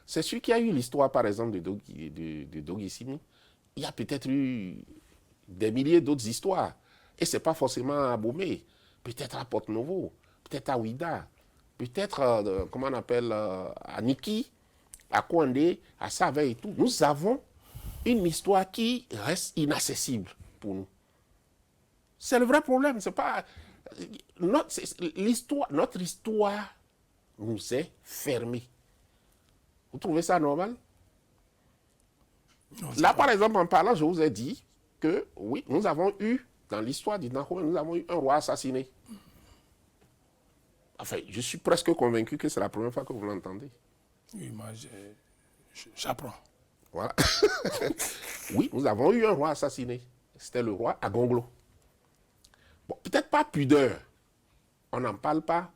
C'est sûr qu'il y a eu l'histoire, par exemple, de Dogi-Simi. Il y a peut-être eu des milliers d'autres histoires. Et ce n'est pas forcément à Bomé. Peut-être à Porte-Novo, peut-être à Ouida, peut-être, comment on appelle, à Niki, à Kouandé, à Savay et tout. Nous avons une histoire qui reste inaccessible pour nous. C'est le vrai problème. C'est pas notre histoire nous est fermée. Vous trouvez ça normal? Non, Là, par exemple, en parlant, je vous ai dit que oui, nous avons eu, dans l'histoire du Nankome, nous avons eu un roi assassiné. Enfin, je suis presque convaincu que c'est la première fois que vous l'entendez. Oui, moi, j'apprends. Voilà. Oui, nous avons eu un roi assassiné. C'était le roi Agonglo. Bon, peut-être pas pudeur, on n'en parle pas,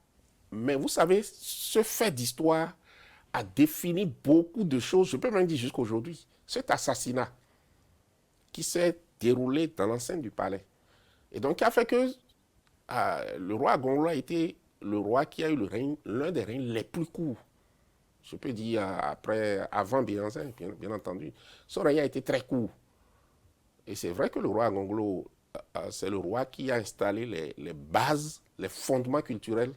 mais vous savez, ce fait d'histoire a défini beaucoup de choses, je peux même dire jusqu'à aujourd'hui. Cet assassinat qui s'est déroulé dans l'enceinte du palais. Et donc, qui a fait que le roi Agonglo a été le roi qui a eu l'un des règnes les plus courts. Je peux dire avant Béhanzin, bien entendu. Son règne a été très court. Et c'est vrai que le roi Agonglo, c'est le roi qui a installé les bases, les fondements culturels.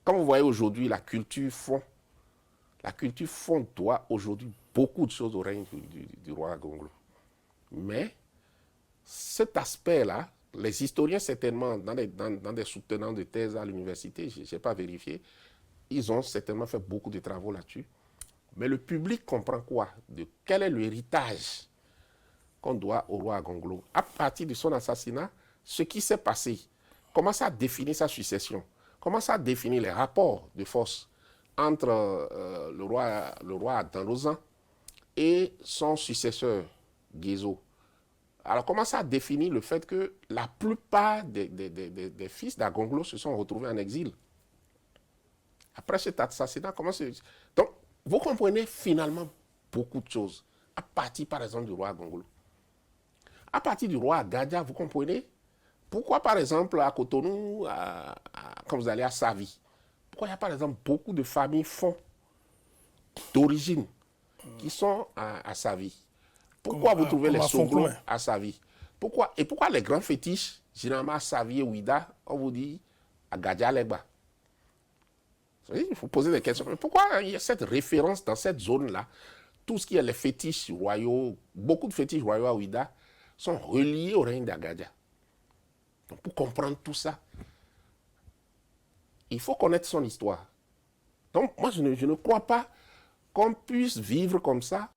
Comme vous voyez aujourd'hui, la culture fond doit aujourd'hui beaucoup de choses au règne du roi Agonglo. Mais cet aspect-là, les historiens certainement, dans des soutenants de thèse à l'université, je n'ai pas vérifié, ils ont certainement fait beaucoup de travaux là-dessus. Mais le public comprend quoi? De quel est l'héritage qu'on doit au roi Agonglo? À partir de son assassinat, ce qui s'est passé, comment ça a défini sa succession? Comment ça a défini les rapports de force entre le roi Danlozan et son successeur, Guézo? Alors, comment ça a défini le fait que la plupart des fils d'Agonglo se sont retrouvés en exil? Après cet assassinat, comment c'est... Donc, vous comprenez finalement beaucoup de choses. À partir, par exemple, du roi Agonglo. À partir du roi Agadja, vous comprenez pourquoi, par exemple, à Cotonou, quand vous allez à Savi, pourquoi il y a, par exemple, beaucoup de familles fonds d'origine qui sont à Savi? Pourquoi vous trouvez les Soglo à Savi? Pourquoi les grands fétiches, généralement à Savi et Ouida, on vous dit à Gadja Legba? Il faut poser des questions. Mais pourquoi il y a cette référence dans cette zone-là? Tout ce qui est les fétiches royaux, beaucoup de fétiches royaux à Ouida sont reliés au règne d'Agadja. Donc pour comprendre tout ça, il faut connaître son histoire. Donc moi, je ne crois pas qu'on puisse vivre comme ça,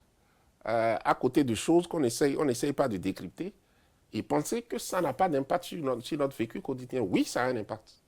à côté de choses qu'on n'essaye pas de décrypter, et penser que ça n'a pas d'impact sur notre vécu quotidien. Oui, ça a un impact.